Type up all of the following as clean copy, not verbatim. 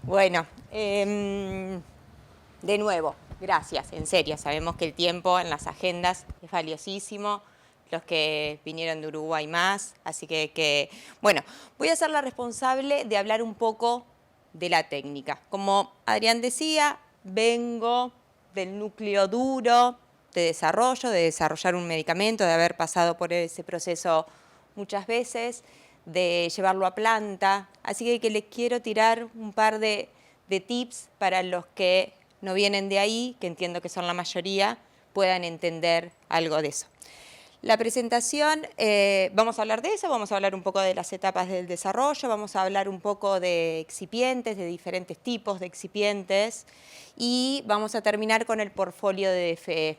Bueno, de nuevo, gracias, en serio. Sabemos que el tiempo en las agendas es valiosísimo, los que vinieron de Uruguay más, así bueno, voy a ser la responsable de hablar un poco de la técnica. Como Adrián decía, vengo del núcleo duro de desarrollar un medicamento, de haber pasado por ese proceso muchas veces, de llevarlo a planta. Así que les quiero tirar un par de tips para los que no vienen de ahí, que entiendo que son la mayoría, puedan entender algo de eso. La presentación, vamos a hablar de eso, vamos a hablar un poco de las etapas del desarrollo, vamos a hablar un poco de excipientes, de diferentes tipos de excipientes y vamos a terminar con el portfolio de DFE.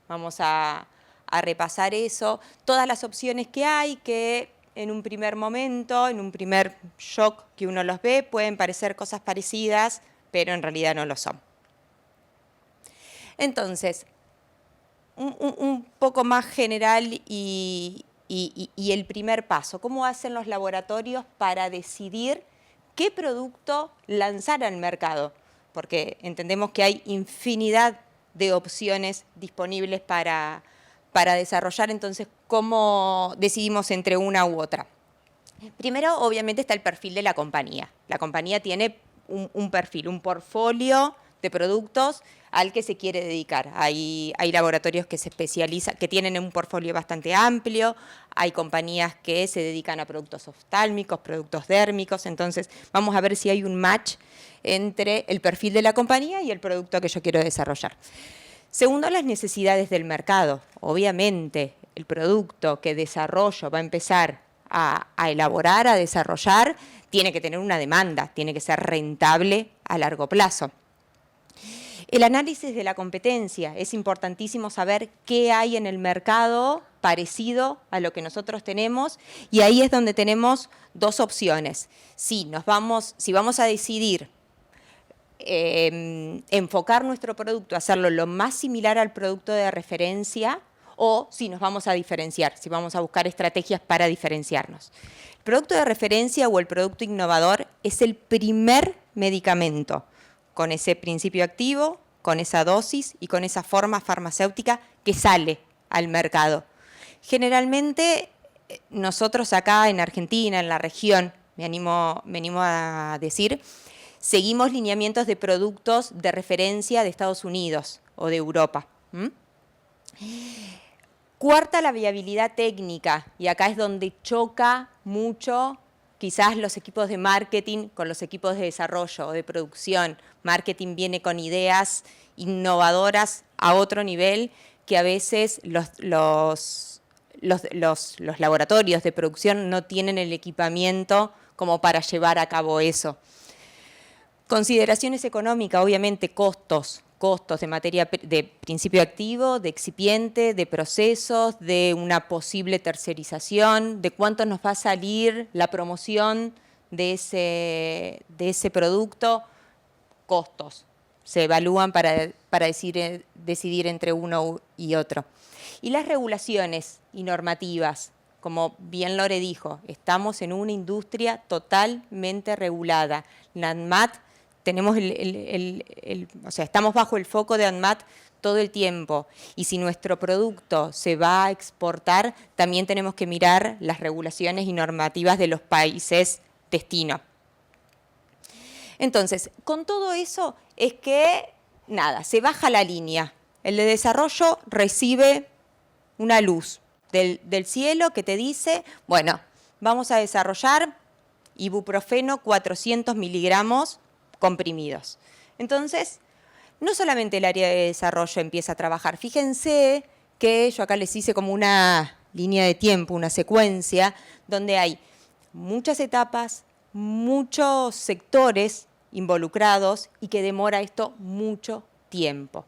Vamos a repasar eso, todas las opciones que hay que en un primer momento, en un primer shock que uno los ve, pueden parecer cosas parecidas, pero en realidad no lo son. Entonces, un poco más general y el primer paso. ¿Cómo hacen los laboratorios para decidir qué producto lanzar al mercado? Porque entendemos que hay infinidad de opciones disponibles para desarrollar, entonces, ¿cómo decidimos entre una u otra? Primero, obviamente, está el perfil de la compañía. La compañía tiene un perfil, un portfolio de productos al que se quiere dedicar. Hay laboratorios que se especializan, que tienen un portfolio bastante amplio, hay compañías que se dedican a productos oftálmicos, productos dérmicos, entonces vamos a ver si hay un match entre el perfil de la compañía y el producto que yo quiero desarrollar. Segundo, las necesidades del mercado. Obviamente, el producto que desarrollo va a empezar a elaborar, a desarrollar, tiene que tener una demanda, tiene que ser rentable a largo plazo. El análisis de la competencia, es importantísimo saber qué hay en el mercado parecido a lo que nosotros tenemos y ahí es donde tenemos dos opciones. Si vamos a decidir enfocar nuestro producto, hacerlo lo más similar al producto de referencia o si nos vamos a diferenciar, si vamos a buscar estrategias para diferenciarnos. El producto de referencia o el producto innovador es el primer medicamento con ese principio activo, con esa dosis y con esa forma farmacéutica que sale al mercado. Generalmente nosotros acá en Argentina, en la región, me animo a decir, seguimos lineamientos de productos de referencia de Estados Unidos o de Europa. Cuarta, la viabilidad técnica, y acá es donde choca mucho quizás los equipos de marketing con los equipos de desarrollo o de producción. Marketing viene con ideas innovadoras a otro nivel que a veces los laboratorios de producción no tienen el equipamiento como para llevar a cabo eso. Consideraciones económicas, obviamente costos de materia de principio activo, de excipiente, de procesos, de una posible tercerización, de cuánto nos va a salir la promoción de ese producto, costos. Se evalúan para decidir entre uno y otro. Y las regulaciones y normativas, como bien Lore dijo, estamos en una industria totalmente regulada. La ANMAT, tenemos estamos bajo el foco de ANMAT todo el tiempo y si nuestro producto se va a exportar, también tenemos que mirar las regulaciones y normativas de los países destino. Entonces, con todo eso es que, nada, se baja la línea. El de desarrollo recibe una luz del cielo que te dice, bueno, vamos a desarrollar ibuprofeno 400 miligramos comprimidos. Entonces, no solamente el área de desarrollo empieza a trabajar. Fíjense que yo acá les hice como una línea de tiempo, una secuencia, donde hay muchas etapas, muchos sectores involucrados y que demora esto mucho tiempo.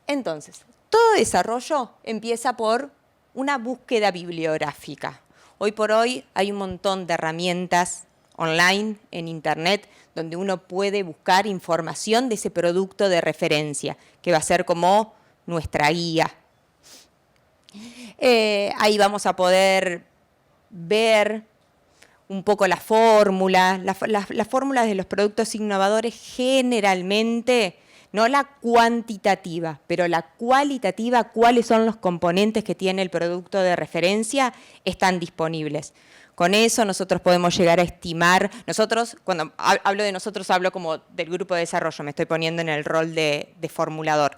Entonces, todo desarrollo empieza por una búsqueda bibliográfica. Hoy por hoy hay un montón de herramientas online, en internet, donde uno puede buscar información de ese producto de referencia, que va a ser como nuestra guía. Ahí vamos a poder ver un poco la fórmula. Las fórmulas de los productos innovadores generalmente, no la cuantitativa, pero la cualitativa, cuáles son los componentes que tiene el producto de referencia, están disponibles. Con eso nosotros podemos llegar a estimar, nosotros, cuando hablo de nosotros, hablo como del grupo de desarrollo, me estoy poniendo en el rol de formulador.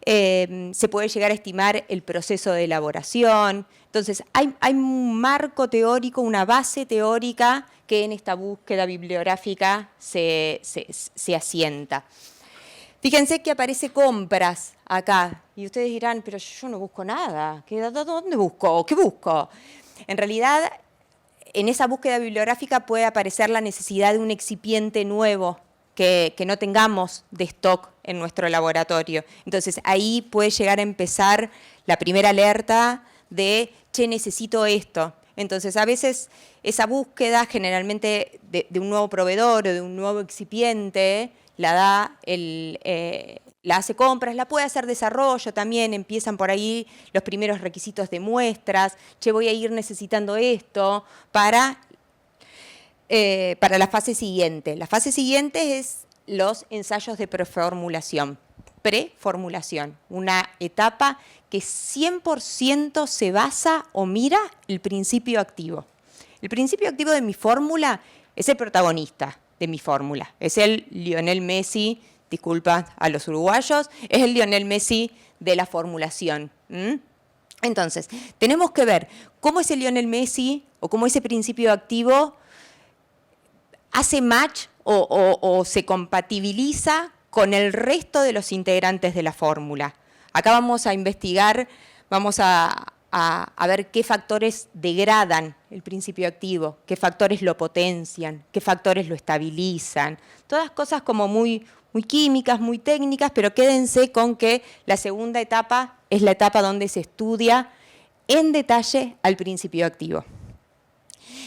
Se puede llegar a estimar el proceso de elaboración. Entonces, hay un marco teórico, una base teórica que en esta búsqueda bibliográfica se asienta. Fíjense que aparece compras acá, y ustedes dirán, pero yo no busco nada, ¿dónde busco? ¿Qué busco? En realidad, en esa búsqueda bibliográfica puede aparecer la necesidad de un excipiente nuevo que no tengamos de stock en nuestro laboratorio. Entonces, ahí puede llegar a empezar la primera alerta de, che, necesito esto. Entonces, a veces esa búsqueda generalmente de un nuevo proveedor o de un nuevo excipiente la hace compras, la puede hacer desarrollo también, empiezan por ahí los primeros requisitos de muestras, che, voy a ir necesitando esto para la fase siguiente. La fase siguiente es los ensayos de preformulación, una etapa que 100% se basa o mira el principio activo. El principio activo de mi fórmula es el protagonista de mi fórmula, es el Lionel Messi, disculpa a los uruguayos, es el Lionel Messi de la formulación. Entonces, tenemos que ver cómo ese Lionel Messi o cómo ese principio activo hace match o se compatibiliza con el resto de los integrantes de la fórmula. Acá vamos a investigar, vamos a ver qué factores degradan el principio activo, qué factores lo potencian, qué factores lo estabilizan. Todas cosas como muy químicas, muy técnicas, pero quédense con que la segunda etapa es la etapa donde se estudia en detalle al principio activo.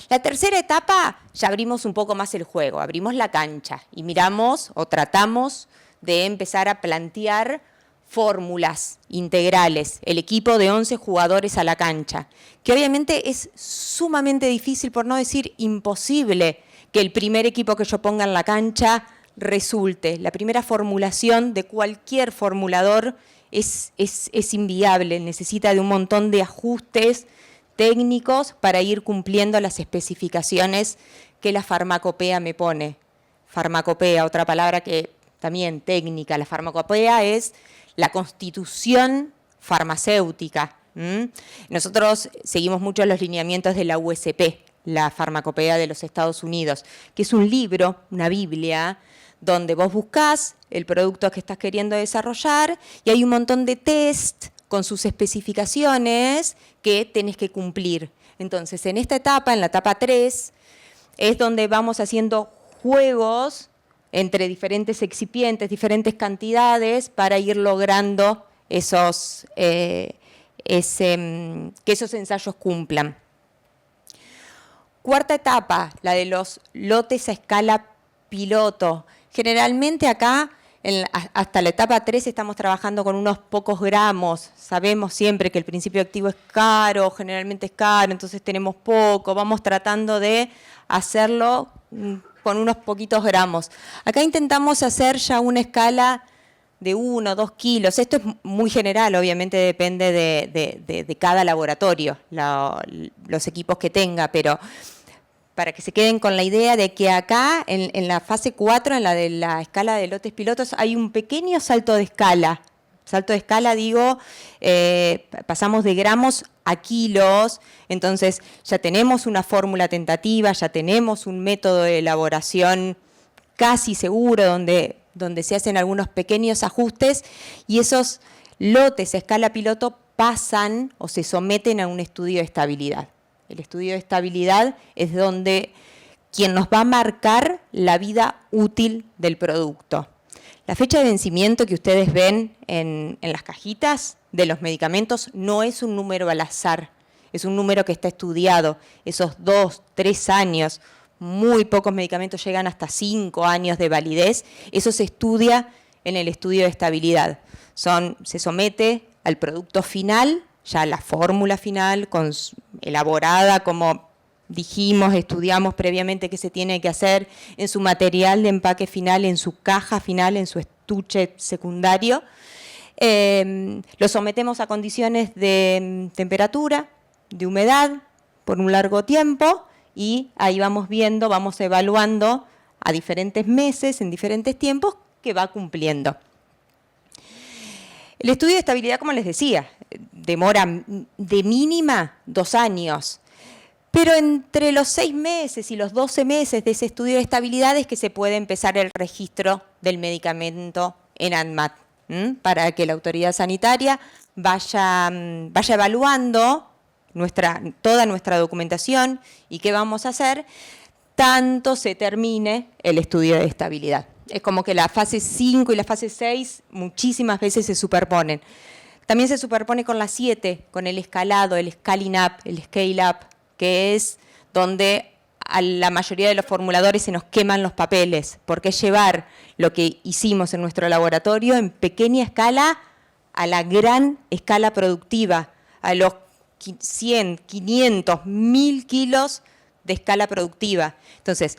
La tercera etapa ya abrimos un poco más el juego, abrimos la cancha y miramos o tratamos de empezar a plantear fórmulas integrales, el equipo de 11 jugadores a la cancha, que obviamente es sumamente difícil, por no decir imposible, que el primer equipo que yo ponga en la cancha resulte. La primera formulación de cualquier formulador es inviable, necesita de un montón de ajustes técnicos para ir cumpliendo las especificaciones que la farmacopea me pone. Farmacopea, otra palabra que también técnica, la farmacopea es la constitución farmacéutica. Nosotros seguimos mucho los lineamientos de la USP, la farmacopea de los Estados Unidos, que es un libro, una Biblia, donde vos buscás el producto que estás queriendo desarrollar y hay un montón de test con sus especificaciones que tenés que cumplir. Entonces, en esta etapa, en la etapa 3, es donde vamos haciendo juegos entre diferentes excipientes, diferentes cantidades, para ir logrando que esos ensayos cumplan. Cuarta etapa, la de los lotes a escala piloto. Generalmente acá, hasta la etapa 3, estamos trabajando con unos pocos gramos. Sabemos siempre que el principio activo es caro, generalmente es caro, entonces tenemos poco. Vamos tratando de hacerlo con unos poquitos gramos. Acá intentamos hacer ya una escala de 1 o 2 kilos. Esto es muy general, obviamente depende de cada laboratorio, los equipos que tenga, pero para que se queden con la idea de que acá, en la fase 4, en la de la escala de lotes pilotos, hay un pequeño salto de escala. Salto de escala, digo, pasamos de gramos a kilos, entonces ya tenemos una fórmula tentativa, ya tenemos un método de elaboración casi seguro donde se hacen algunos pequeños ajustes y esos lotes a escala piloto pasan o se someten a un estudio de estabilidad. El estudio de estabilidad es donde quien nos va a marcar la vida útil del producto. La fecha de vencimiento que ustedes ven en las cajitas de los medicamentos no es un número al azar, es un número que está estudiado. Esos 2, 3 años, muy pocos medicamentos llegan hasta 5 años de validez, eso se estudia en el estudio de estabilidad. Se somete al producto final, ya la fórmula final, elaborada como dijimos, estudiamos previamente qué se tiene que hacer en su material de empaque final, en su caja final, en su estuche secundario. Lo sometemos a condiciones de temperatura, de humedad, por un largo tiempo, y ahí vamos viendo, vamos evaluando a diferentes meses, en diferentes tiempos, que va cumpliendo. El estudio de estabilidad, como les decía, demora de mínima 2 años. Pero entre los 6 meses y los 12 meses de ese estudio de estabilidad es que se puede empezar el registro del medicamento en ANMAT, para que la autoridad sanitaria vaya evaluando toda nuestra documentación y qué vamos a hacer, tanto se termine el estudio de estabilidad. Es como que la fase 5 y la fase 6 muchísimas veces se superponen. También se superpone con la 7, con el escalado, el scaling up, el scale up, que es donde a la mayoría de los formuladores se nos queman los papeles, porque es llevar lo que hicimos en nuestro laboratorio en pequeña escala a la gran escala productiva, a los 100, 500, 1000 kilos de escala productiva. Entonces,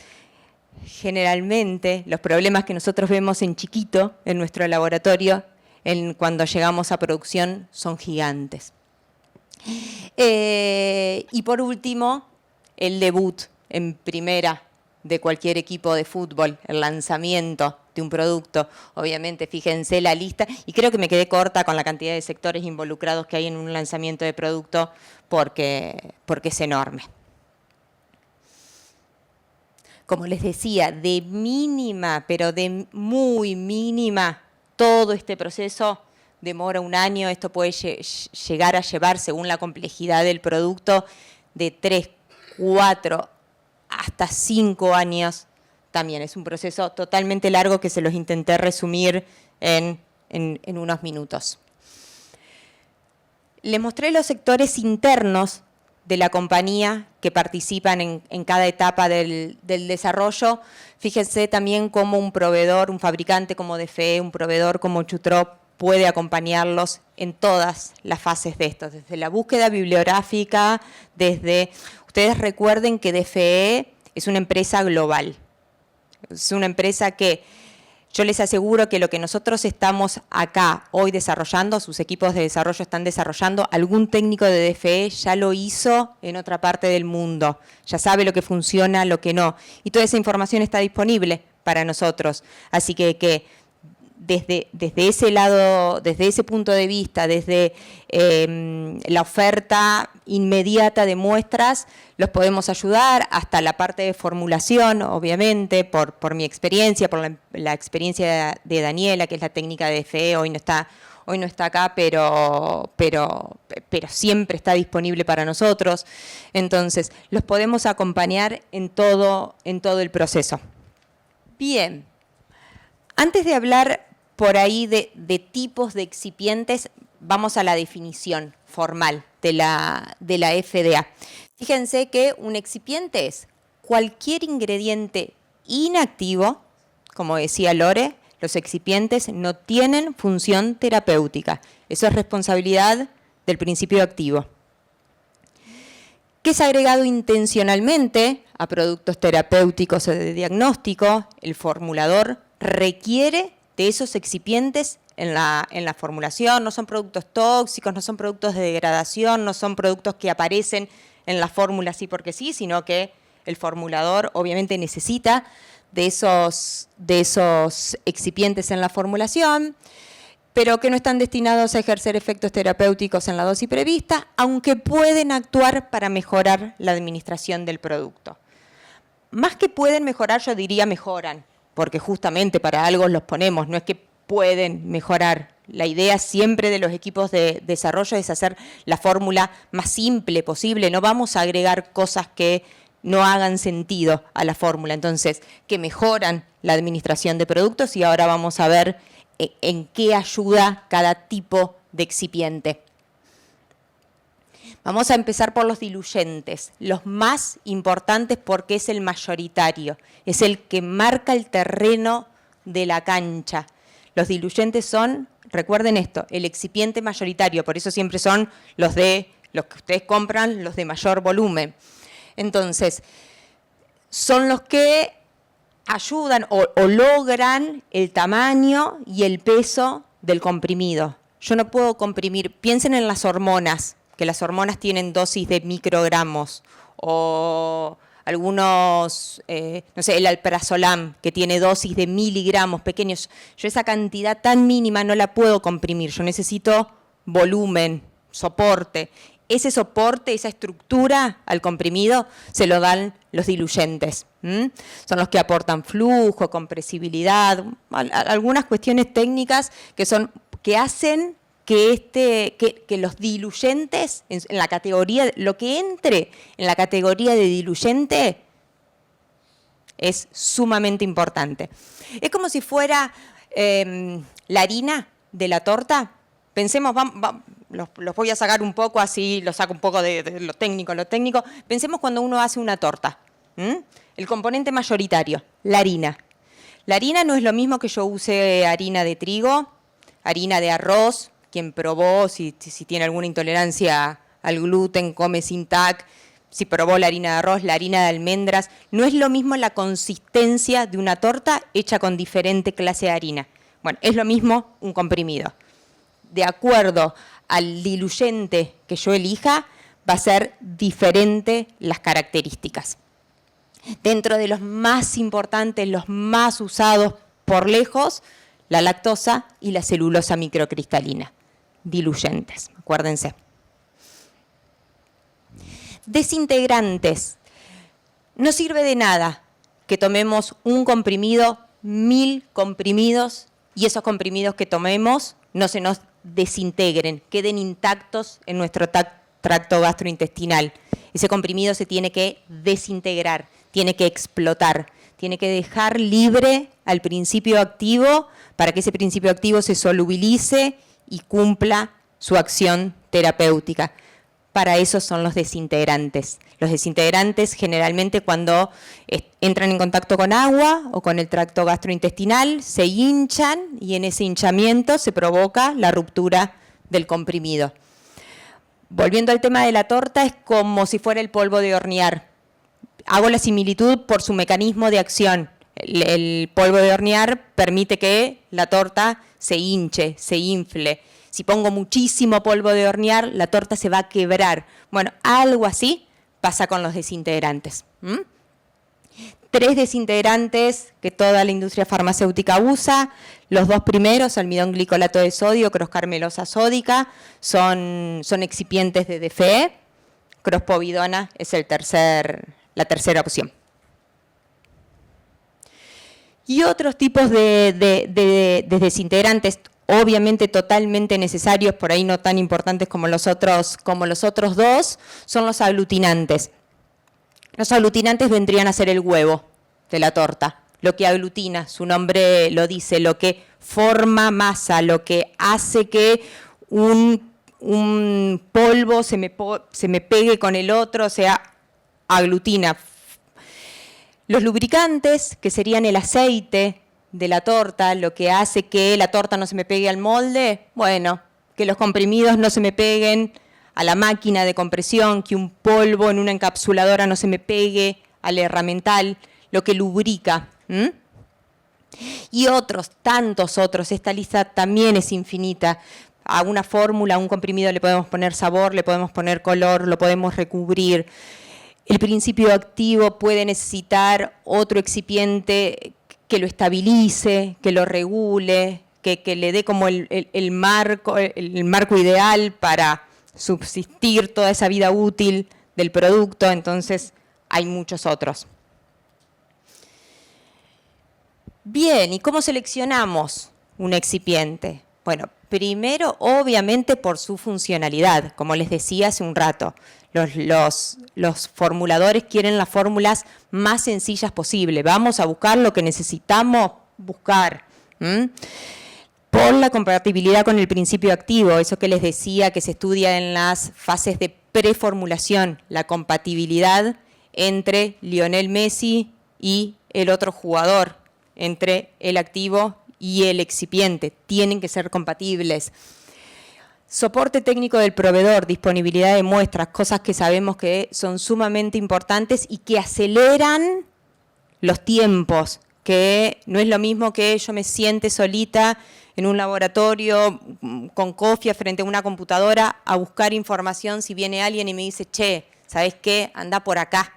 generalmente los problemas que nosotros vemos en chiquito en nuestro laboratorio, cuando llegamos a producción, son gigantes. Y por último, el debut en primera de cualquier equipo de fútbol, el lanzamiento de un producto. Obviamente, fíjense la lista, y creo que me quedé corta con la cantidad de sectores involucrados que hay en un lanzamiento de producto, porque es enorme. Como les decía, de mínima, pero de muy mínima, todo este proceso demora 1 año. Esto puede llegar a llevar, según la complejidad del producto, de 3, 4 hasta 5 años. También es un proceso totalmente largo que se los intenté resumir en unos minutos. Les mostré los sectores internos de la compañía que participan en cada etapa del desarrollo. Fíjense también cómo un proveedor, un fabricante como DFE, un proveedor como Chutrop puede acompañarlos en todas las fases de esto, desde la búsqueda bibliográfica, Ustedes recuerden que DFE es una empresa global, es una empresa que yo les aseguro que lo que nosotros estamos acá hoy desarrollando, sus equipos de desarrollo están desarrollando, algún técnico de DFE ya lo hizo en otra parte del mundo, ya sabe lo que funciona, lo que no, y toda esa información está disponible para nosotros. Así que desde ese lado, desde ese punto de vista, desde la oferta inmediata de muestras, los podemos ayudar, hasta la parte de formulación, obviamente, por mi experiencia, por la experiencia de Daniela, que es la técnica de DFE, hoy no está acá, pero siempre está disponible para nosotros. Entonces, los podemos acompañar en todo el proceso. Bien, antes de hablar por ahí de tipos de excipientes, vamos a la definición formal de la FDA. Fíjense que un excipiente es cualquier ingrediente inactivo, como decía Lore, los excipientes no tienen función terapéutica. Eso es responsabilidad del principio activo. Que es agregado intencionalmente a productos terapéuticos o de diagnóstico, el formulador requiere de esos excipientes en la formulación. No son productos tóxicos, no son productos de degradación, no son productos que aparecen en la fórmula así porque sí, sino que el formulador obviamente necesita de esos excipientes en la formulación, pero que no están destinados a ejercer efectos terapéuticos en la dosis prevista, aunque pueden actuar para mejorar la administración del producto. Más que pueden mejorar, yo diría mejoran, porque justamente para algo los ponemos, no es que pueden mejorar. La idea siempre de los equipos de desarrollo es hacer la fórmula más simple posible, no vamos a agregar cosas que no hagan sentido a la fórmula, entonces que mejoran la administración de productos, y ahora vamos a ver en qué ayuda cada tipo de excipiente. Vamos a empezar por los diluyentes, los más importantes porque es el mayoritario, es el que marca el terreno de la cancha. Los diluyentes son, recuerden esto, el excipiente mayoritario, por eso siempre son los que ustedes compran, los de mayor volumen. Entonces, son los que ayudan o logran el tamaño y el peso del comprimido. Yo no puedo comprimir, piensen en las hormonas, que las hormonas tienen dosis de microgramos, o algunos, no sé, el alprazolam, que tiene dosis de miligramos pequeños. Yo esa cantidad tan mínima no la puedo comprimir, yo necesito volumen, soporte. Ese soporte, esa estructura al comprimido se lo dan los diluyentes. Son los que aportan flujo, compresibilidad, algunas cuestiones técnicas que hacen que los diluyentes, en la categoría, lo que entre en la categoría de diluyente es sumamente importante. Es como si fuera la harina de la torta. Pensemos, los voy a sacar un poco, así lo saco un poco de lo técnico. Pensemos cuando uno hace una torta. El componente mayoritario, la harina. La harina no es lo mismo que yo use harina de trigo, harina de arroz. Quien probó, si tiene alguna intolerancia al gluten, come sin TAC, si probó la harina de arroz, la harina de almendras. No es lo mismo la consistencia de una torta hecha con diferente clase de harina. Bueno, es lo mismo un comprimido. De acuerdo al diluyente que yo elija, va a ser diferente las características. Dentro de los más importantes, los más usados por lejos, la lactosa y la celulosa microcristalina, diluyentes, acuérdense. Desintegrantes. No sirve de nada que tomemos un comprimido, 1000 comprimidos, y esos comprimidos que tomemos no se nos desintegren, queden intactos en nuestro tracto gastrointestinal. Ese comprimido se tiene que desintegrar, tiene que explotar, tiene que dejar libre al principio activo para que ese principio activo se solubilice y cumpla su acción terapéutica. Para eso son los desintegrantes. Los desintegrantes generalmente cuando entran en contacto con agua o con el tracto gastrointestinal se hinchan y en ese hinchamiento se provoca la ruptura del comprimido. Volviendo al tema de la torta, es como si fuera el polvo de hornear. Hago la similitud por su mecanismo de acción. El polvo de hornear permite que la torta se hinche, se infle. Si pongo muchísimo polvo de hornear, la torta se va a quebrar. Bueno, algo así pasa con los desintegrantes. 3 desintegrantes que toda la industria farmacéutica usa. Los 2 primeros, almidón glicolato de sodio, croscarmelosa sódica, son excipientes de DFE. Crospovidona es la tercera opción. Y otros tipos de desintegrantes, obviamente totalmente necesarios, por ahí no tan importantes como los otros 2, son los aglutinantes. Los aglutinantes vendrían a ser el huevo de la torta. Lo que aglutina, su nombre lo dice, lo que forma masa, lo que hace que un polvo se me pegue con el otro, o sea, aglutina. Los lubricantes, que serían el aceite de la torta, lo que hace que la torta no se me pegue al molde, bueno, que los comprimidos no se me peguen a la máquina de compresión, que un polvo en una encapsuladora no se me pegue al herramental, lo que lubrica. Y otros, tantos otros, esta lista también es infinita. A una fórmula, a un comprimido le podemos poner sabor, le podemos poner color, lo podemos recubrir. El principio activo puede necesitar otro excipiente que lo estabilice, que lo regule, que le dé como el marco ideal para subsistir toda esa vida útil del producto. Entonces hay muchos otros. Bien, ¿y cómo seleccionamos un excipiente? Bueno, primero, obviamente, por su funcionalidad, como les decía hace un rato. Los formuladores quieren las fórmulas más sencillas posible. Vamos a buscar lo que necesitamos buscar. Por la compatibilidad con el principio activo, eso que les decía que se estudia en las fases de preformulación, la compatibilidad entre Lionel Messi y el otro jugador, entre el activo y el excipiente. Tienen que ser compatibles. Soporte técnico del proveedor, disponibilidad de muestras, cosas que sabemos que son sumamente importantes y que aceleran los tiempos, que no es lo mismo que yo me siente solita en un laboratorio con cofia frente a una computadora a buscar información si viene alguien y me dice, che, ¿sabes qué? Anda por acá.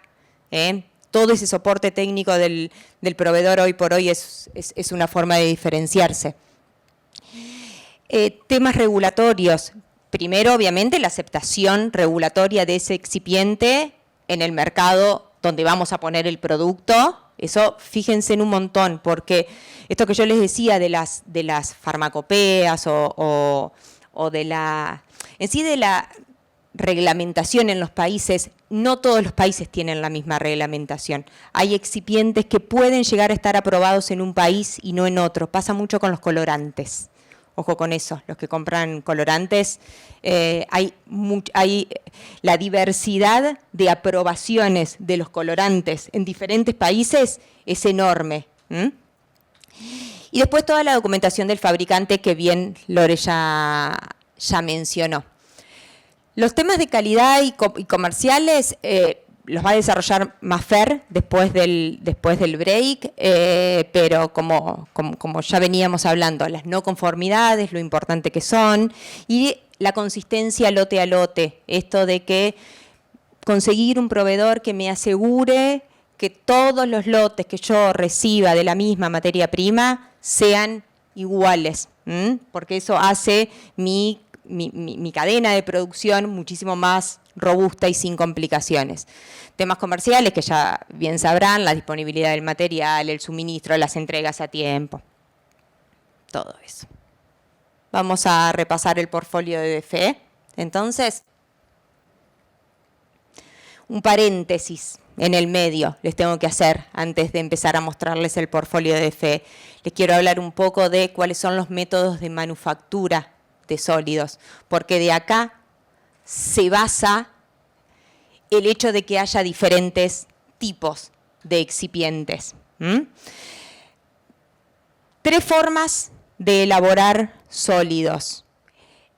Todo ese soporte técnico del proveedor hoy por hoy es una forma de diferenciarse. Temas regulatorios. Primero, obviamente, la aceptación regulatoria de ese excipiente en el mercado donde vamos a poner el producto. Eso, fíjense en un montón, porque esto que yo les decía de las farmacopeas o de la, en sí de la reglamentación en los países, no todos los países tienen la misma reglamentación. Hay excipientes que pueden llegar a estar aprobados en un país y no en otro. Pasa mucho con los colorantes. Ojo con eso, los que compran colorantes, hay la diversidad de aprobaciones de los colorantes en diferentes países es enorme. Y después toda la documentación del fabricante que bien Lore ya mencionó. Los temas de calidad y comerciales los va a desarrollar Mafer después del break, pero como ya veníamos hablando, las no conformidades, lo importante que son, y la consistencia lote a lote, esto de que conseguir un proveedor que me asegure que todos los lotes que yo reciba de la misma materia prima sean iguales, porque eso hace mi cadena de producción muchísimo más robusta y sin complicaciones. Temas comerciales que ya bien sabrán, la disponibilidad del material, el suministro, las entregas a tiempo, todo eso. Vamos a repasar el portfolio de DFE. Entonces, un paréntesis en el medio les tengo que hacer antes de empezar a mostrarles el portfolio de DFE. Les quiero hablar un poco de cuáles son los métodos de manufactura de sólidos, porque de acá se basa el hecho de que haya diferentes tipos de excipientes. Tres formas de elaborar sólidos.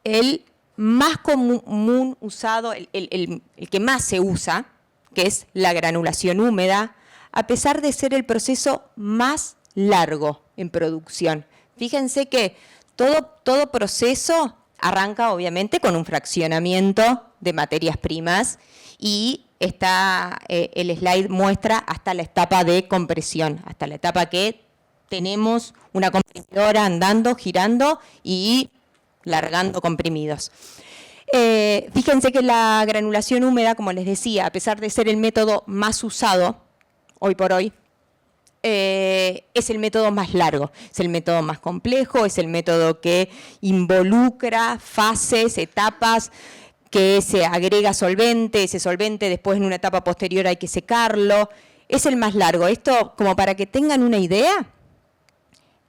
El más común usado, el que más se usa, que es la granulación húmeda, a pesar de ser el proceso más largo en producción. Fíjense que todo proceso arranca obviamente con un fraccionamiento de materias primas y el slide muestra hasta la etapa de compresión, hasta la etapa que tenemos una comprimidora andando, girando y largando comprimidos. Fíjense que la granulación húmeda, como les decía, a pesar de ser el método más usado hoy por hoy, es el método más largo, es el método más complejo, es el método que involucra fases, etapas, que se agrega solvente, ese solvente después en una etapa posterior hay que secarlo, es el más largo. Esto, como para que tengan una idea,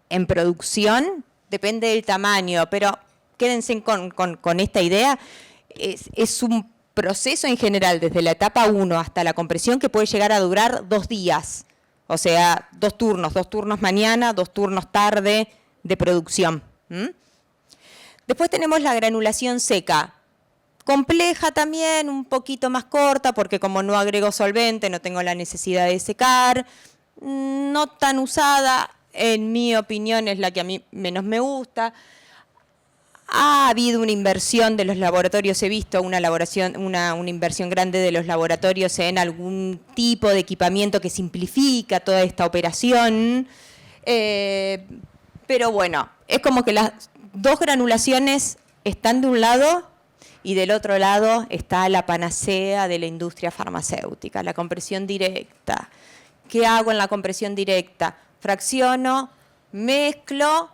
en producción depende del tamaño, pero quédense con esta idea, es un proceso en general desde la etapa 1 hasta la compresión que puede llegar a durar 2 días. O sea, 2 turnos mañana, 2 turnos tarde de producción. Después tenemos la granulación seca, compleja también, un poquito más corta, porque como no agrego solvente, no tengo la necesidad de secar, no tan usada, en mi opinión es la que a mí menos me gusta. Ha habido una inversión de los laboratorios, he visto una inversión grande de los laboratorios en algún tipo de equipamiento que simplifica toda esta operación, pero bueno, es como que las dos granulaciones están de un lado y del otro lado está la panacea de la industria farmacéutica, la compresión directa. ¿Qué hago en la compresión directa? Fracciono, mezclo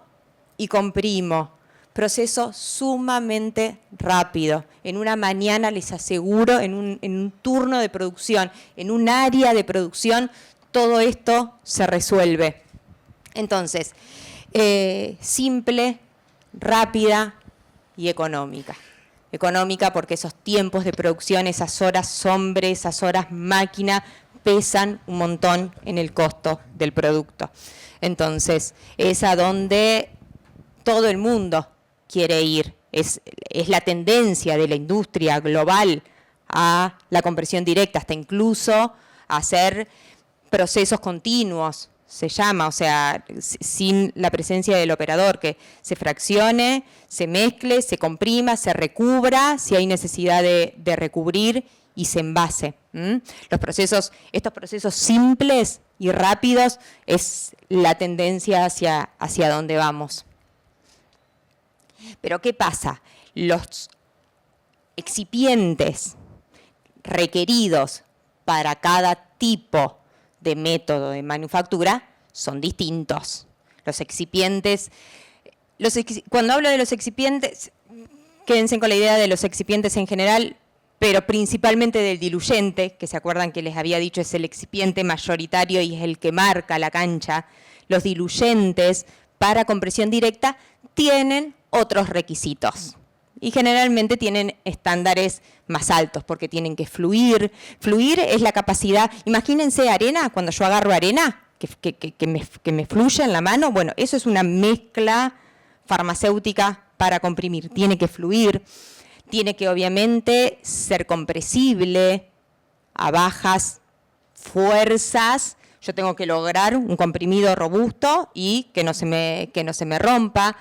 y comprimo. Proceso sumamente rápido. En una mañana, les aseguro, en un turno de producción, en un área de producción, todo esto se resuelve. Entonces, simple, rápida y económica. Económica porque esos tiempos de producción, esas horas hombre, esas horas máquina, pesan un montón en el costo del producto. Entonces, es a donde todo el mundo quiere ir, es la tendencia de la industria global a la compresión directa, hasta incluso a hacer procesos continuos, se llama, o sea, sin la presencia del operador, que se fraccione, se mezcle, se comprima, se recubra, si hay necesidad de recubrir, y se envase. Estos procesos simples y rápidos es la tendencia hacia donde vamos. Pero ¿qué pasa? Los excipientes requeridos para cada tipo de método de manufactura son distintos. Los excipientes, cuando hablo de los excipientes, quédense con la idea de los excipientes en general, pero principalmente del diluyente, que se acuerdan que les había dicho es el excipiente mayoritario y es el que marca la cancha. Los diluyentes para compresión directa tienen otros requisitos y generalmente tienen estándares más altos porque tienen que fluir. Fluir es la capacidad, imagínense arena, cuando yo agarro arena, que me fluye en la mano, bueno, eso es una mezcla farmacéutica para comprimir, tiene que fluir. Tiene que obviamente ser compresible a bajas fuerzas. Yo tengo que lograr un comprimido robusto y que no se me rompa.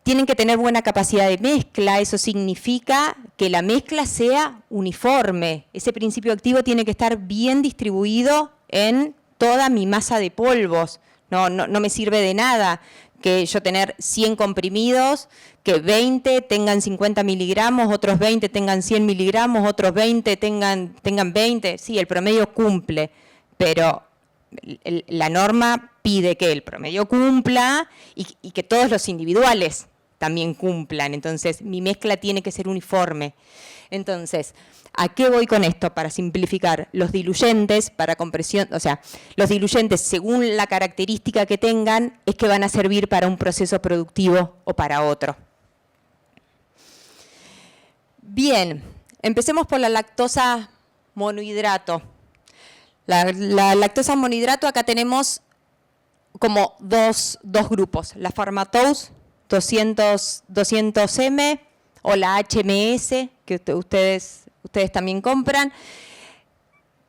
Tienen que tener buena capacidad de mezcla, eso significa que la mezcla sea uniforme. Ese principio activo tiene que estar bien distribuido en toda mi masa de polvos. No me sirve de nada que yo tener 100 comprimidos, que 20 tengan 50 miligramos, otros 20 tengan 100 miligramos, otros 20 tengan 20. Sí, el promedio cumple, pero la norma pide que el promedio cumpla y que todos los individuales también cumplan. Entonces, mi mezcla tiene que ser uniforme. Entonces, ¿a qué voy con esto? Para simplificar, los diluyentes para compresión, o sea, los diluyentes según la característica que tengan, es que van a servir para un proceso productivo o para otro. Bien, empecemos por la lactosa monohidrato. La lactosa monohidrato, acá tenemos como dos grupos, la Pharmatouse 200M o la HMS, que ustedes también compran.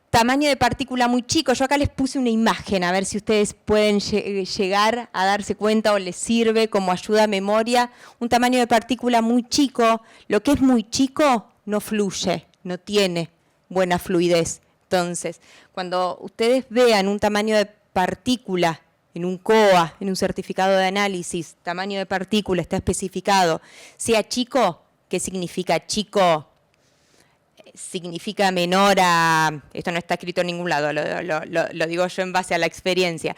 Tamaño de partícula muy chico. Yo acá les puse una imagen, a ver si ustedes pueden llegar a darse cuenta o les sirve como ayuda a memoria. Un tamaño de partícula muy chico. Lo que es muy chico no fluye, no tiene buena fluidez. Entonces, cuando ustedes vean un tamaño de partícula en un COA, en un certificado de análisis, tamaño de partícula está especificado, sea chico, ¿qué significa chico? Significa menor a, esto no está escrito en ningún lado, lo digo yo en base a la experiencia,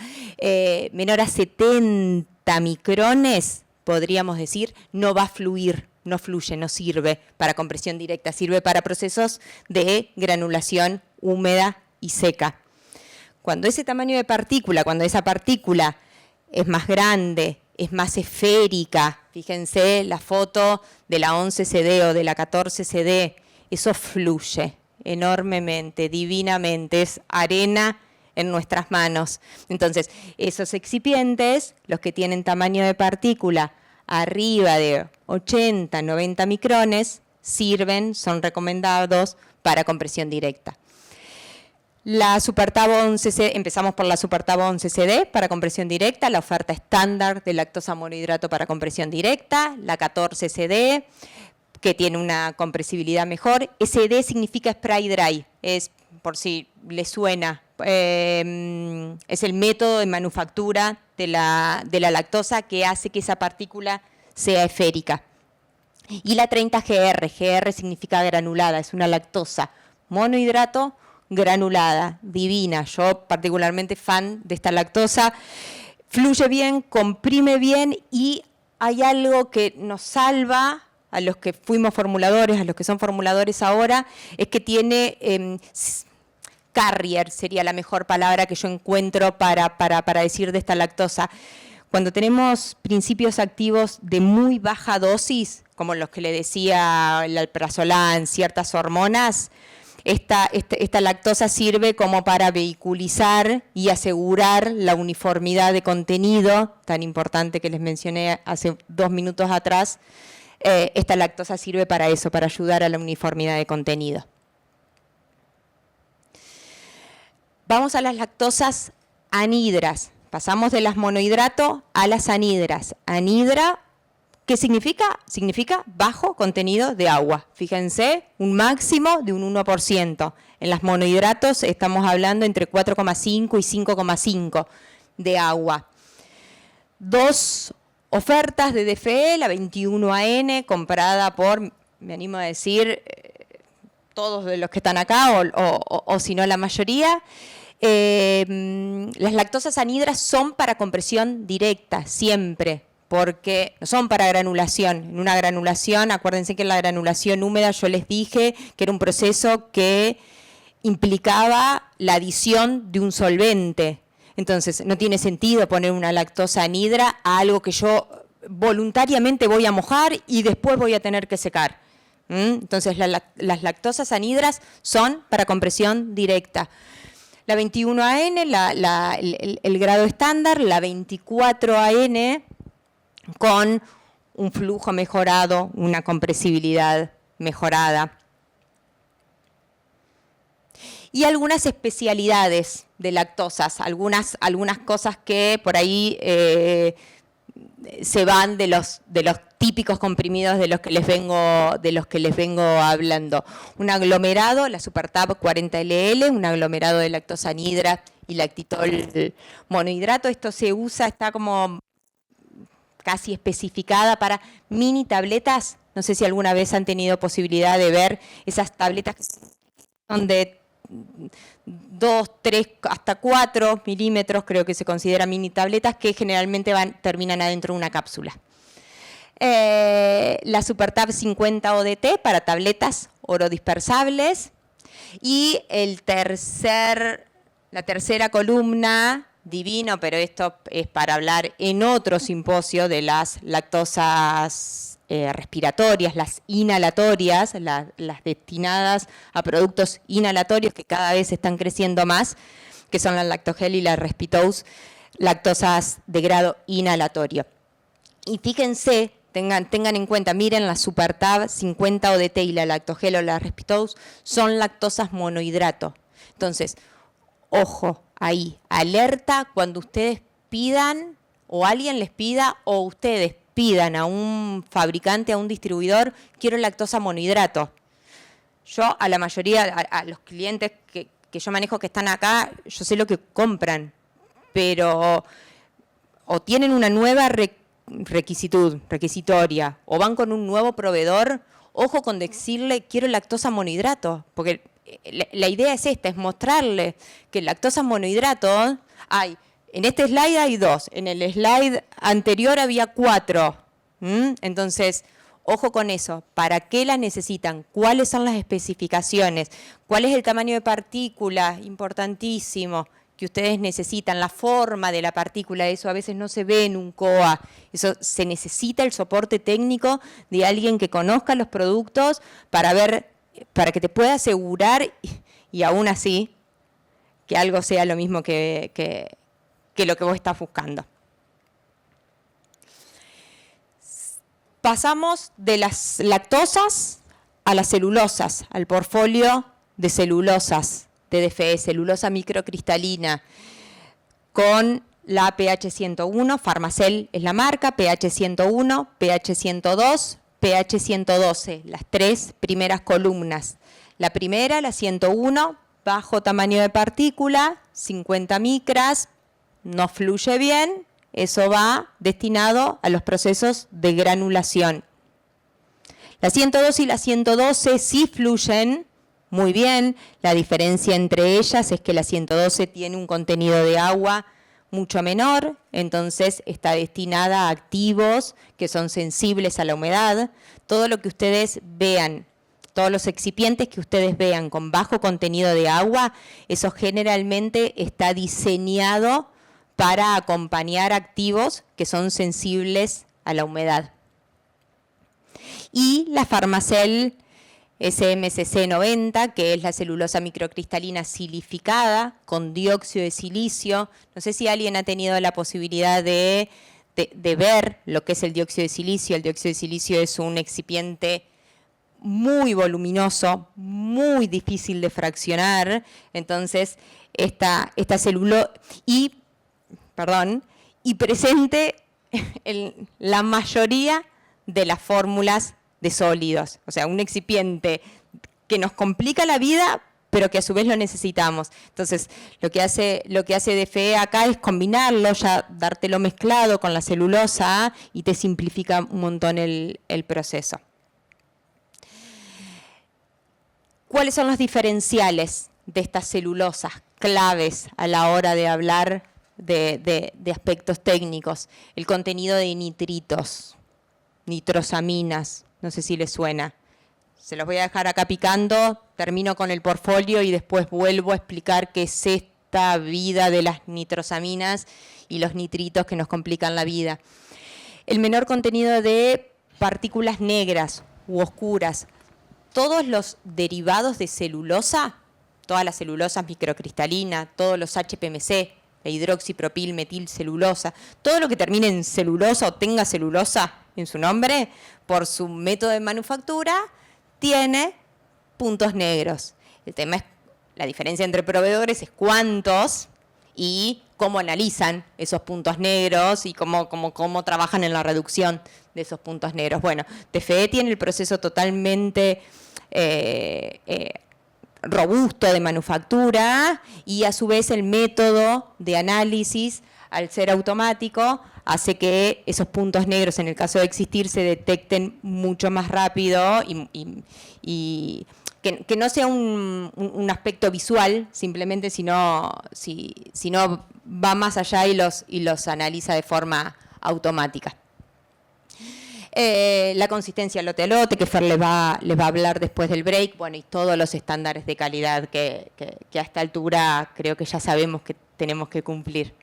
menor a 70 micrones, podríamos decir, no va a fluir, no fluye, no sirve para compresión directa, sirve para procesos de granulación húmeda y seca. Cuando ese tamaño de partícula, cuando esa partícula es más grande, es más esférica, fíjense la foto de la 11CD o de la 14CD, eso fluye enormemente, divinamente, es arena en nuestras manos. Entonces, esos excipientes, los que tienen tamaño de partícula arriba de 80, 90 micrones, sirven, son recomendados para compresión directa. La Supertabo 11CD, empezamos por la Supertabo 11CD para compresión directa, la oferta estándar de lactosa monohidrato para compresión directa, la 14CD, que tiene una compresibilidad mejor. SD significa spray dry, es por si les suena, es el método de manufactura de la lactosa que hace que esa partícula sea esférica. Y la 30GR, GR significa granulada, es una lactosa monohidrato granulada, divina. Yo particularmente fan de esta lactosa. Fluye bien, comprime bien y hay algo que nos salva a los que fuimos formuladores, a los que son formuladores ahora, es que tiene carrier, sería la mejor palabra que yo encuentro para decir de esta lactosa. Cuando tenemos principios activos de muy baja dosis, como los que le decía el alprazolam, ciertas hormonas, esta lactosa sirve como para vehiculizar y asegurar la uniformidad de contenido, tan importante que les mencioné hace 2 minutos atrás, esta lactosa sirve para eso, para ayudar a la uniformidad de contenido. Vamos a las lactosas anhidras. Pasamos de las monohidrato a las anhidras. Anhidra, ¿qué significa? Significa bajo contenido de agua. Fíjense, un máximo de un 1%. En las monohidratos estamos hablando entre 4,5 y 5,5 de agua. Dos ofertas de DFE, la 21AN, comprada por, me animo a decir, todos de los que están acá, o si no la mayoría. Las lactosas anhidras son para compresión directa, siempre, porque no son para granulación. En una granulación, acuérdense que en la granulación húmeda yo les dije que era un proceso que implicaba la adición de un solvente. Entonces, no tiene sentido poner una lactosa anhidra a algo que yo voluntariamente voy a mojar y después voy a tener que secar. Entonces, las lactosas anhidras son para compresión directa. La 21AN, el grado estándar, la 24AN con un flujo mejorado, una compresibilidad mejorada. Y algunas especialidades de lactosas, algunas cosas que por ahí se van de los típicos comprimidos de los que les vengo hablando. Un aglomerado, la SuperTab 40LL, un aglomerado de lactosa anhidra y lactitol monohidrato. Esto se usa, está como casi especificada para mini tabletas. No sé si alguna vez han tenido posibilidad de ver esas tabletas que son de 2, 3, hasta 4 milímetros, creo que se considera mini tabletas, que generalmente terminan adentro de una cápsula. La SuperTab 50 ODT para tabletas orodispersables. Y la tercera columna, divino, pero esto es para hablar en otro simposio de las lactosas respiratorias, las inhalatorias, las destinadas a productos inhalatorios que cada vez están creciendo más, que son la Lactogel y la Respitose, lactosas de grado inhalatorio. Y fíjense, tengan en cuenta, miren la SuperTab 50 ODT y la Lactogel o la Respitose son lactosas monohidrato. Entonces, ojo ahí, alerta cuando ustedes pidan o alguien les pida o ustedes pidan a un fabricante, a un distribuidor, quiero lactosa monohidrato. Yo a la mayoría, a los clientes que yo manejo que están acá, yo sé lo que compran, pero o tienen una nueva requisitoria o van con un nuevo proveedor, ojo con decirle quiero lactosa monohidrato, porque la idea es esta, es mostrarle que lactosa monohidrato hay. En este slide hay 2, en el slide anterior había 4. Entonces, ojo con eso. ¿Para qué las necesitan? ¿Cuáles son las especificaciones? ¿Cuál es el tamaño de partícula? Importantísimo, que ustedes necesitan. La forma de la partícula, eso a veces no se ve en un COA. Eso se necesita el soporte técnico de alguien que conozca los productos para que te pueda asegurar, y aún así, que algo sea lo mismo que lo que vos estás buscando. Pasamos de las lactosas a las celulosas, al portfolio de celulosas, de DFE, celulosa microcristalina, con la pH 101, Farmacel es la marca, pH 101, pH 102, pH 112, las 3 primeras columnas. La primera, la 101, bajo tamaño de partícula, 50 micras, no fluye bien, eso va destinado a los procesos de granulación. La 102 y la 112 sí fluyen muy bien, la diferencia entre ellas es que la 112 tiene un contenido de agua mucho menor, entonces está destinada a activos que son sensibles a la humedad. Todo lo que ustedes vean, todos los excipientes que ustedes vean con bajo contenido de agua, eso generalmente está diseñado para acompañar activos que son sensibles a la humedad. Y la Farmacel SMCC 90, que es la celulosa microcristalina silificada con dióxido de silicio. No sé si alguien ha tenido la posibilidad de de ver lo que es el dióxido de silicio. El dióxido de silicio es un excipiente muy voluminoso, muy difícil de fraccionar. Entonces, esta celulosa, y presente en la mayoría de las fórmulas de sólidos. O sea, un excipiente que nos complica la vida, pero que a su vez lo necesitamos. Entonces, lo que hace DFE acá es combinarlo, ya dártelo mezclado con la celulosa y te simplifica un montón el proceso. ¿Cuáles son los diferenciales de estas celulosas claves a la hora de hablar de aspectos técnicos? El contenido de nitritos, nitrosaminas, no sé si les suena. Se los voy a dejar acá picando, termino con el portfolio y después vuelvo a explicar qué es esta vida de las nitrosaminas y los nitritos que nos complican la vida. El menor contenido de partículas negras u oscuras. Todos los derivados de celulosa, todas las celulosas microcristalinas, todos los HPMC, la hidroxipropil, metilcelulosa, todo lo que termine en celulosa o tenga celulosa en su nombre, por su método de manufactura, tiene puntos negros. El tema es, la diferencia entre proveedores es cuántos y cómo analizan esos puntos negros y cómo trabajan en la reducción de esos puntos negros. Bueno, DFE tiene el proceso totalmente robusto de manufactura y a su vez el método de análisis, al ser automático, hace que esos puntos negros, en el caso de existir, se detecten mucho más rápido y que no sea un aspecto visual simplemente, sino va más allá y los analiza de forma automática. La consistencia lote a lote, que Fer les va a hablar después del break, bueno, y todos los estándares de calidad que a esta altura creo que ya sabemos que tenemos que cumplir.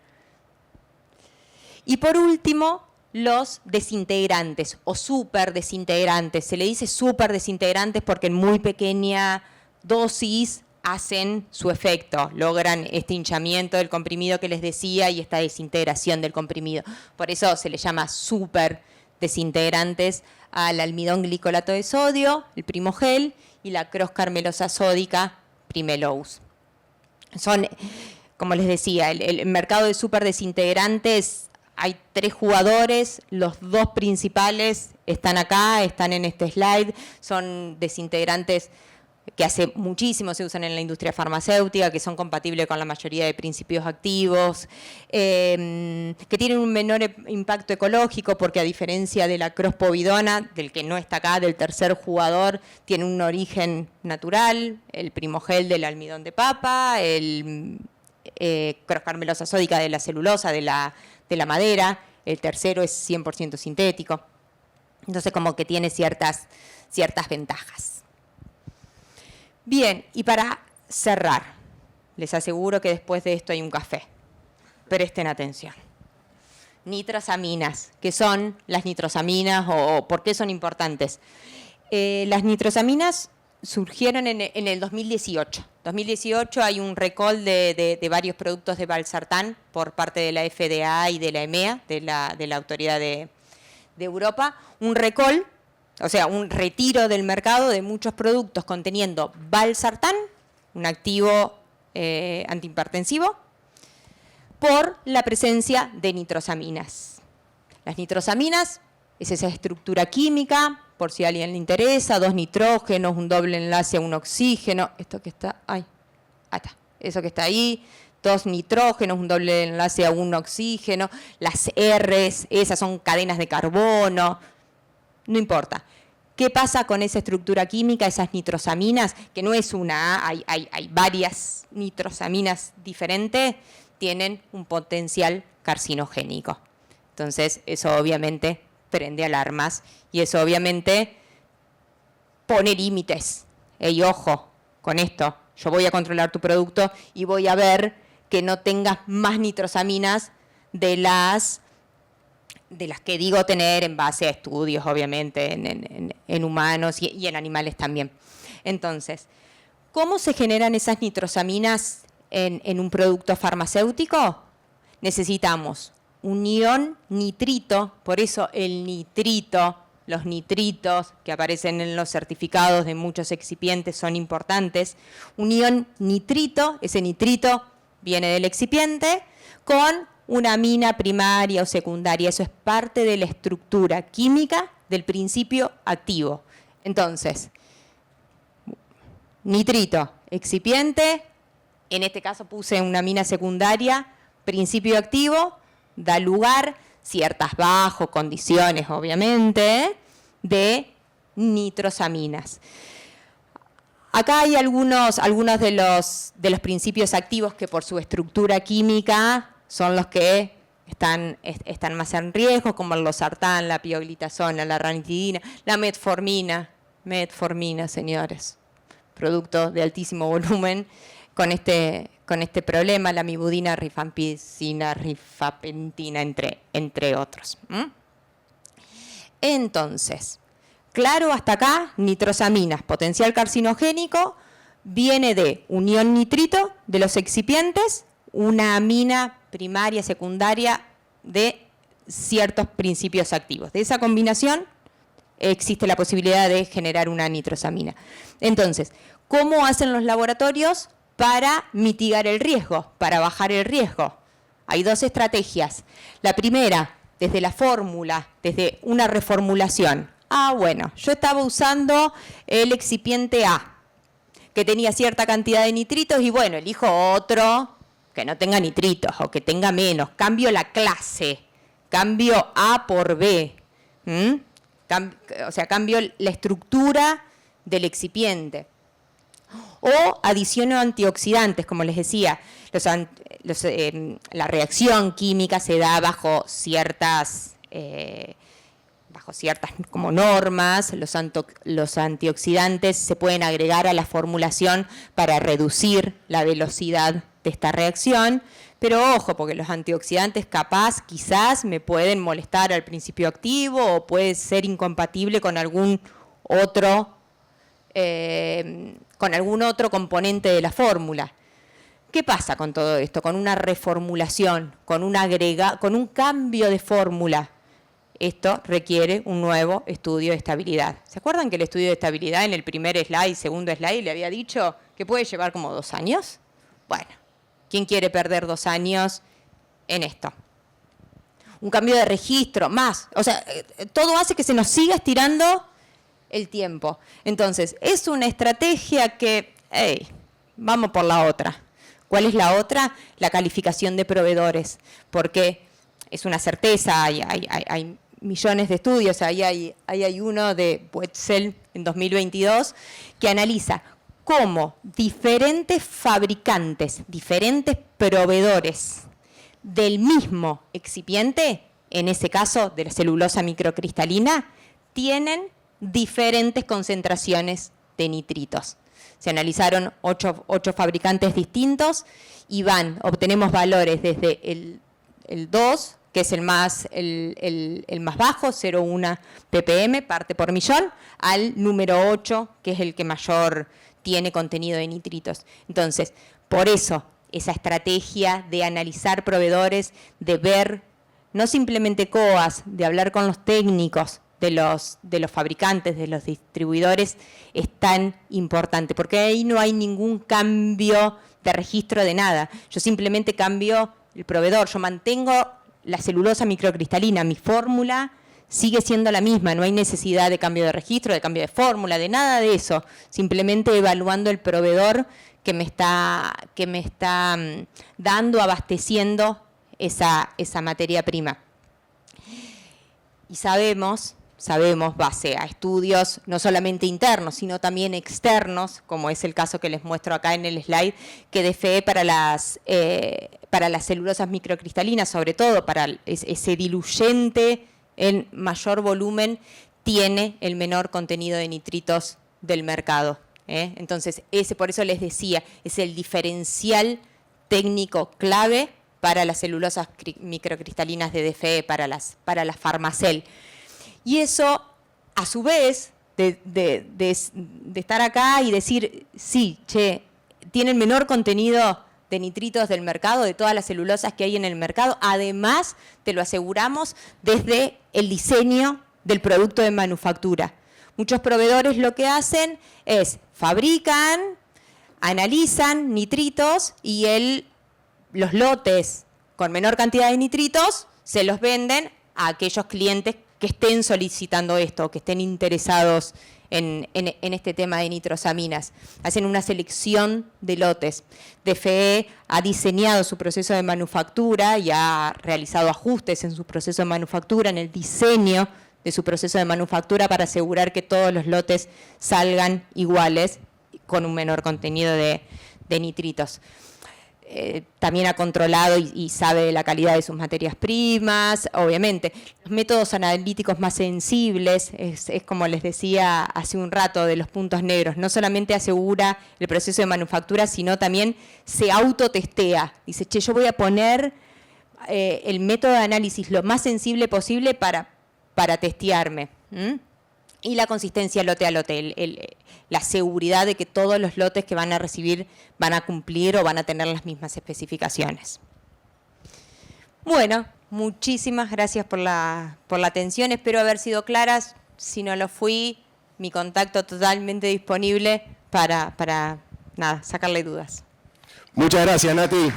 Y por último, los desintegrantes o superdesintegrantes. Se le dice superdesintegrantes porque en muy pequeña dosis hacen su efecto, logran este hinchamiento del comprimido que les decía y esta desintegración del comprimido. Por eso se le llama superdesintegrantes al almidón glicolato de sodio, el Primogel, y la cross-carmelosa sódica, Primelose. Son, como les decía, el mercado de superdesintegrantes. Hay 3 jugadores, los 2 principales están acá, están en este slide, son desintegrantes que hace muchísimo se usan en la industria farmacéutica, que son compatibles con la mayoría de principios activos, que tienen un menor impacto ecológico porque a diferencia de la crosspovidona, del que no está acá, del tercer jugador, tiene un origen natural, el Primogel del almidón de papa, el cross-carmelosa sódica de la celulosa, de la madera, el tercero es 100% sintético. Entonces como que tiene ciertas ventajas. Bien, y para cerrar, les aseguro que después de esto hay un café. Presten atención. Nitrosaminas, ¿qué son las nitrosaminas o por qué son importantes? Las nitrosaminas surgieron en el 2018. En 2018 hay un recall de varios productos de valsartán por parte de la FDA y de la EMEA, de la Autoridad de Europa. Un recall, o sea, un retiro del mercado de muchos productos conteniendo valsartán, un activo antihipertensivo, por la presencia de nitrosaminas. Las nitrosaminas es esa estructura química, por si a alguien le interesa, 2 nitrógenos, un doble enlace a un oxígeno, esto que está, eso que está ahí, 2 nitrógenos, un doble enlace a un oxígeno, las R's, esas son cadenas de carbono, no importa. ¿Qué pasa con esa estructura química, esas nitrosaminas? Que no es una A, hay varias nitrosaminas diferentes, tienen un potencial carcinogénico. Entonces, eso obviamente prende alarmas y eso obviamente pone límites. Ey, ojo con esto, yo voy a controlar tu producto y voy a ver que no tengas más nitrosaminas de las que digo tener en base a estudios, obviamente, en humanos y en animales también. Entonces, ¿cómo se generan esas nitrosaminas en un producto farmacéutico? Necesitamos unión nitrito, por eso el nitrito, los nitritos que aparecen en los certificados de muchos excipientes son importantes. Unión nitrito, ese nitrito viene del excipiente, con una amina primaria o secundaria. Eso es parte de la estructura química del principio activo. Entonces, nitrito, excipiente, en este caso puse una amina secundaria, principio activo, da lugar, ciertas bajo condiciones obviamente, de nitrosaminas. Acá hay algunos de los principios activos que por su estructura química son los que están más en riesgo, como el losartán, la pioglitazona, la ranitidina, la metformina, señores, producto de altísimo volumen con este problema, la mibudina, rifampicina, rifapentina, entre otros. Entonces, claro, hasta acá, nitrosaminas, potencial carcinogénico, viene de unión nitrito de los excipientes, una amina primaria, secundaria de ciertos principios activos. De esa combinación existe la posibilidad de generar una nitrosamina. Entonces, ¿cómo hacen los laboratorios para mitigar el riesgo, para bajar el riesgo? Hay dos estrategias. La primera, desde la fórmula, desde una reformulación. Bueno, yo estaba usando el excipiente A, que tenía cierta cantidad de nitritos, y bueno, elijo otro que no tenga nitritos o que tenga menos. Cambio la clase, cambio A por B. O sea, cambio la estructura del excipiente. O adiciono antioxidantes, como les decía, la reacción química se da bajo ciertas como normas. Los antioxidantes se pueden agregar a la formulación para reducir la velocidad de esta reacción, pero ojo, porque los antioxidantes quizás me pueden molestar al principio activo o puede ser incompatible con algún otro componente de la fórmula. ¿Qué pasa con todo esto? Con una reformulación, con un cambio de fórmula. Esto requiere un nuevo estudio de estabilidad. ¿Se acuerdan que el estudio de estabilidad en el primer slide, segundo slide, le había dicho que puede llevar como 2 años? Bueno, ¿quién quiere perder 2 años en esto? Un cambio de registro, más. O sea, todo hace que se nos siga estirando el tiempo. Entonces, es una estrategia que, vamos por la otra. ¿Cuál es la otra? La calificación de proveedores. Porque es una certeza, hay millones de estudios, ahí hay uno de Wetzel en 2022 que analiza cómo diferentes fabricantes, diferentes proveedores del mismo excipiente, en ese caso de la celulosa microcristalina, tienen diferentes concentraciones de nitritos. Se analizaron 8 fabricantes distintos y obtenemos valores desde el 2, que es el más bajo, 0,1 ppm, parte por millón, al número 8, que es el que mayor tiene contenido de nitritos. Entonces, por eso, esa estrategia de analizar proveedores, de ver, no simplemente COAs, de hablar con los técnicos de los fabricantes, de los distribuidores, es tan importante, porque ahí no hay ningún cambio de registro de nada. Yo simplemente cambio el proveedor, yo mantengo la celulosa microcristalina, mi fórmula sigue siendo la misma, no hay necesidad de cambio de registro, de cambio de fórmula, de nada de eso, simplemente evaluando el proveedor que me está abasteciendo esa materia prima. Y sabemos, base a estudios no solamente internos, sino también externos, como es el caso que les muestro acá en el slide, que DFE para las celulosas microcristalinas, sobre todo para ese diluyente en mayor volumen, tiene el menor contenido de nitritos del mercado. Entonces, por eso les decía, es el diferencial técnico clave para las celulosas microcristalinas de DFE, para las Farmacel. Y eso, a su vez, de estar acá y decir, sí, tiene el menor contenido de nitritos del mercado, de todas las celulosas que hay en el mercado. Además, te lo aseguramos desde el diseño del producto de manufactura. Muchos proveedores lo que hacen es fabrican, analizan nitritos y los lotes con menor cantidad de nitritos se los venden a aquellos clientes que estén solicitando esto, que estén interesados en este tema de nitrosaminas. Hacen una selección de lotes. DFE ha diseñado su proceso de manufactura y ha realizado ajustes en su proceso de manufactura, en el diseño de su proceso de manufactura para asegurar que todos los lotes salgan iguales con un menor contenido de nitritos. También ha controlado y sabe de la calidad de sus materias primas, obviamente. Los métodos analíticos más sensibles, es como les decía hace un rato de los puntos negros, no solamente asegura el proceso de manufactura, sino también se autotestea. Dice, che, yo voy a poner el método de análisis lo más sensible posible para testearme. Y la consistencia lote a lote, la seguridad de que todos los lotes que van a recibir van a cumplir o van a tener las mismas especificaciones. Bueno, muchísimas gracias por la atención. Espero haber sido claras. Si no lo fui, mi contacto totalmente disponible para sacarle dudas. Muchas gracias, Nati.